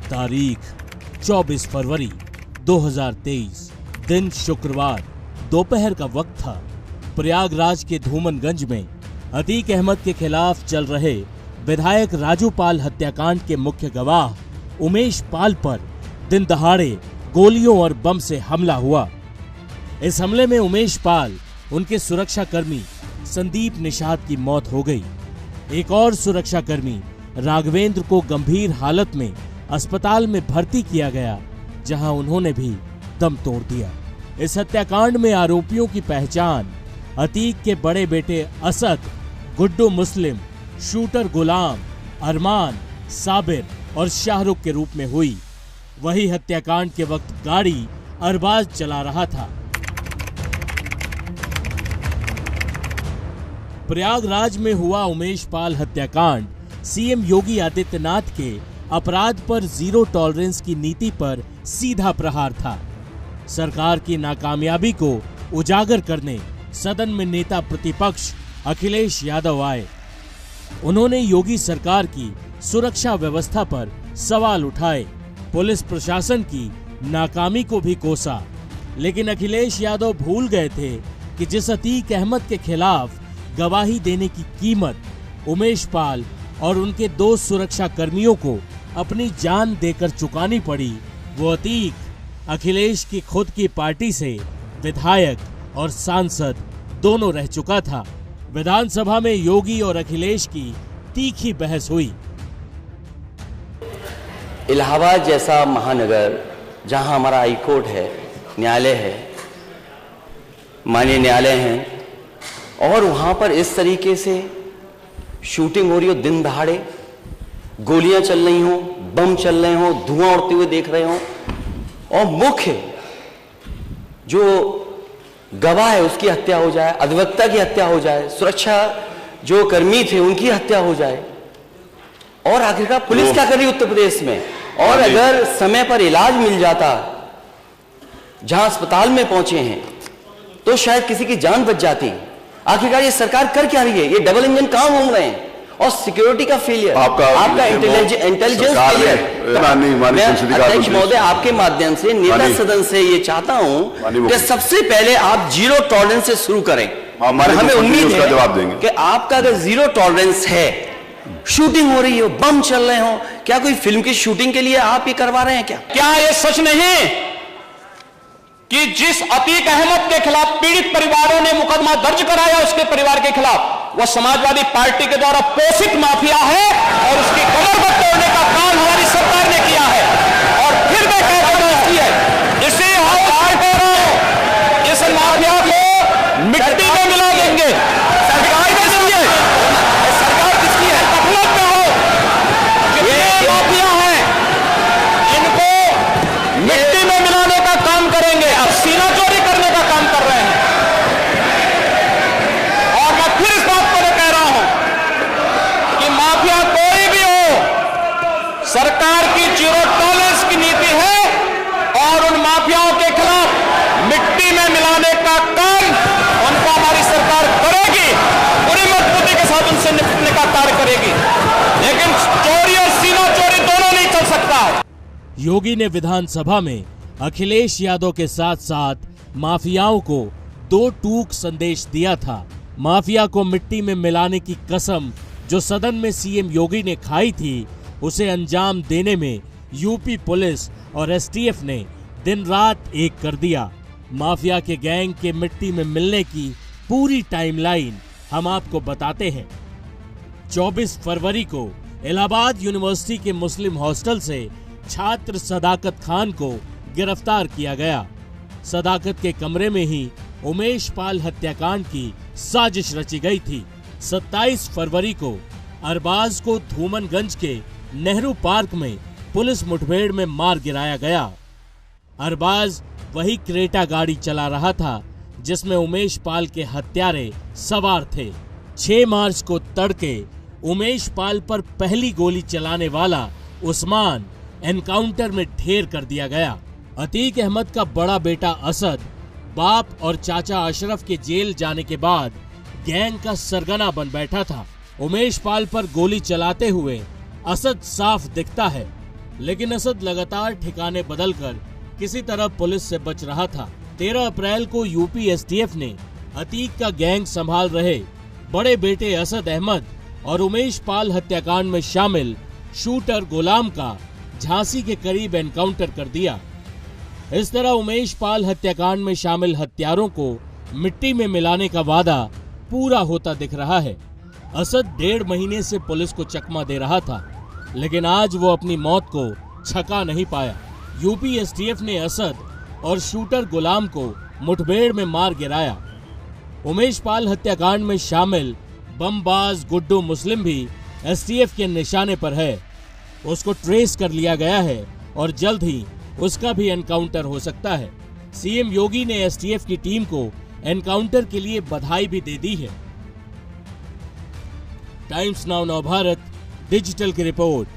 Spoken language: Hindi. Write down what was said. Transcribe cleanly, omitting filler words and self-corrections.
तारीख 24 फरवरी 2023, दिन शुक्रवार, दोपहर का वक्त था। प्रयागराज के धूमनगंज में अतीक अहमद के खिलाफ चल रहे विधायक राजू पाल हत्याकांड के मुख्य गवाह उमेश पाल पर दिन दहाड़े गोलियों और बम से हमला हुआ। इस हमले में उमेश पाल, उनके सुरक्षाकर्मी संदीप निषाद की मौत हो गई। एक और सुरक्षाकर्मी राघवेंद्र को गंभीर हालत में अस्पताल में भर्ती किया गया, जहां उन्होंने भी दम तोड़ दिया। इस हत्याकांड में आरोपियों की पहचान अतीक के बड़े बेटे असद, गुड्डू मुस्लिम, शूटर गुलाम, अरमान, साबिर और शाहरुख के रूप में हुई। वही हत्याकांड के वक्त गाड़ी अरबाज चला रहा था। प्रयागराज में हुआ उमेश पाल हत्याकांड सीएम योगी आदित्यनाथ के अपराध पर जीरो टॉलरेंस की नीति पर सीधा प्रहार था। सरकार की नाकामयाबी को उजागर करने सदन में नेता प्रतिपक्ष अखिलेश यादव आए। उन्होंने योगी सरकार की सुरक्षा व्यवस्था पर सवाल उठाए, पुलिस प्रशासन की नाकामी को भी कोसा। लेकिन अखिलेश यादव भूल गए थे कि जिस अतीक अहमद के खिलाफ गवाही देने की कीमत उमेश पाल और उनके 2 सुरक्षा कर्मियों को अपनी जान देकर चुकानी पड़ी, वो अतीक अखिलेश की खुद की पार्टी से विधायक और सांसद दोनों रह चुका था। विधानसभा में योगी और अखिलेश की तीखी बहस हुई। इलाहाबाद जैसा महानगर, जहां हमारा हाई कोर्ट है, न्यायालय है, माननीय न्यायालय हैं, और वहां पर इस तरीके से शूटिंग हो रही हो, दिन दहाड़े गोलियां चल रही हो, बम चल रहे हो, धुआं उड़ते हुए देख रहे हो, और मुख्य जो गवाह है उसकी हत्या हो जाए, अधिवक्ता की हत्या हो जाए, सुरक्षा जो कर्मी थे उनकी हत्या हो जाए, और आखिरकार पुलिस क्या कर रही है उत्तर प्रदेश में? और अगर समय पर इलाज मिल जाता, जहां अस्पताल में पहुंचे हैं, तो शायद किसी की जान बच जाती। आखिरकार ये सरकार कर क्या रही है? ये डबल इंजन काम घूम रहे हैं, और सिक्योरिटी का फेलियर, आपका इंटेलिजेंस फेलियर। अध्यक्ष महोदय, आपके माध्यम से नेता सदन से ये चाहता हूं कि सबसे पहले आप जीरो टॉलरेंस से शुरू करें। हमें उम्मीद है कि आपका अगर जीरो टॉलरेंस है, शूटिंग हो रही हो, बम चल रहे हो, क्या कोई फिल्म की शूटिंग के लिए आप ये करवा रहे हैं क्या? क्या ये सच नहीं कि जिस अतीक अहमद के खिलाफ पीड़ित परिवारों ने मुकदमा दर्ज कराया, उसके परिवार के खिलाफ, वह समाजवादी पार्टी के द्वारा पोषित माफिया है, और उसकी कमर पर तोड़ने का काम हमारी सरकार ने किया है। और फिर मैं कहता हूं इसे इस माफिया को मिट्टी में मिला देंगे। सरकार किसकी है? सरकार किसकी है? गफलत में हो, ये माफिया है, इनको मिट्टी में मिलाने का काम करेंगे। अब सीना चोरी करने का काम कर रहे हैं। और मैं फिर इस बात को कह रहा हूं कि माफिया कोई भी हो, सरकार की जीरो टॉलरेंस की नीति है, और उन माफियाओं के खिलाफ मिट्टी में मिलाने का काम उनको हमारी सरकार करेगी, पूरी मजबूती के साथ उनसे निपटने का कार्य करेगी। लेकिन चोरी और सीना चोरी दोनों नहीं चल सकता। योगी ने विधानसभा में अखिलेश यादव के साथ साथ माफियाओं को 2 टूक संदेश दिया था। माफिया को मिट्टी में मिलाने की कसम जो सदन में सीएम योगी ने खाई थी, उसे अंजाम देने में यूपी पुलिस और एसटीएफ ने दिन रात एक कर दिया। माफिया के गैंग के मिट्टी में मिलने की पूरी टाइमलाइन हम आपको बताते हैं। 24 फरवरी को इलाहाबाद यूनिवर्सिटी के मुस्लिम हॉस्टल से छात्र सदाकत खान को गिरफ्तार किया गया। सदाकत के कमरे में ही उमेश पाल हत्याकांड की साजिश रची गई थी। 27 फरवरी को अरबाज को धूमनगंज के नेहरू पार्क में पुलिस मुठभेड़ में मार गिराया गया। अरबाज वही क्रेटा गाड़ी चला रहा था जिसमें उमेश पाल के हत्यारे सवार थे। 6 मार्च को तड़के उमेश पाल पर पहली गोली चलाने वाला उस्मान एनकाउंटर में ढेर कर दिया गया। अतीक अहमद का बड़ा बेटा असद बाप और चाचा अशरफ के जेल जाने के बाद गैंग का सरगना बन बैठा था। उमेश पाल पर गोली चलाते हुए असद साफ दिखता है। लेकिन असद लगातार ठिकाने बदलकर किसी तरह पुलिस से बच रहा था। 13 अप्रैल को यूपी एसटीएफ ने अतीक का गैंग संभाल रहे बड़े बेटे असद अहमद और उमेश पाल हत्याकांड में शामिल शूटर गुलाम का झांसी के करीब एनकाउंटर कर दिया। इस तरह उमेश पाल हत्याकांड में शामिल हत्यारों को मिट्टी में मिलाने का वादा पूरा होता दिख रहा है। असद 1.5 महीने से पुलिस को चकमा दे रहा था, लेकिन आज वो अपनी मौत को छका नहीं पाया। यूपी एसटीएफ ने असद और शूटर गुलाम को मुठभेड़ में मार गिराया। उमेश पाल हत्याकांड में शामिल बमबाज गुड्डू मुस्लिम भी एसटीएफ के निशाने पर है। उसको ट्रेस कर लिया गया है और जल्द ही उसका भी एनकाउंटर हो सकता है। सीएम योगी ने एसटीएफ की टीम को एनकाउंटर के लिए बधाई भी दे दी है। टाइम्स नाउ नवभारत डिजिटल की रिपोर्ट।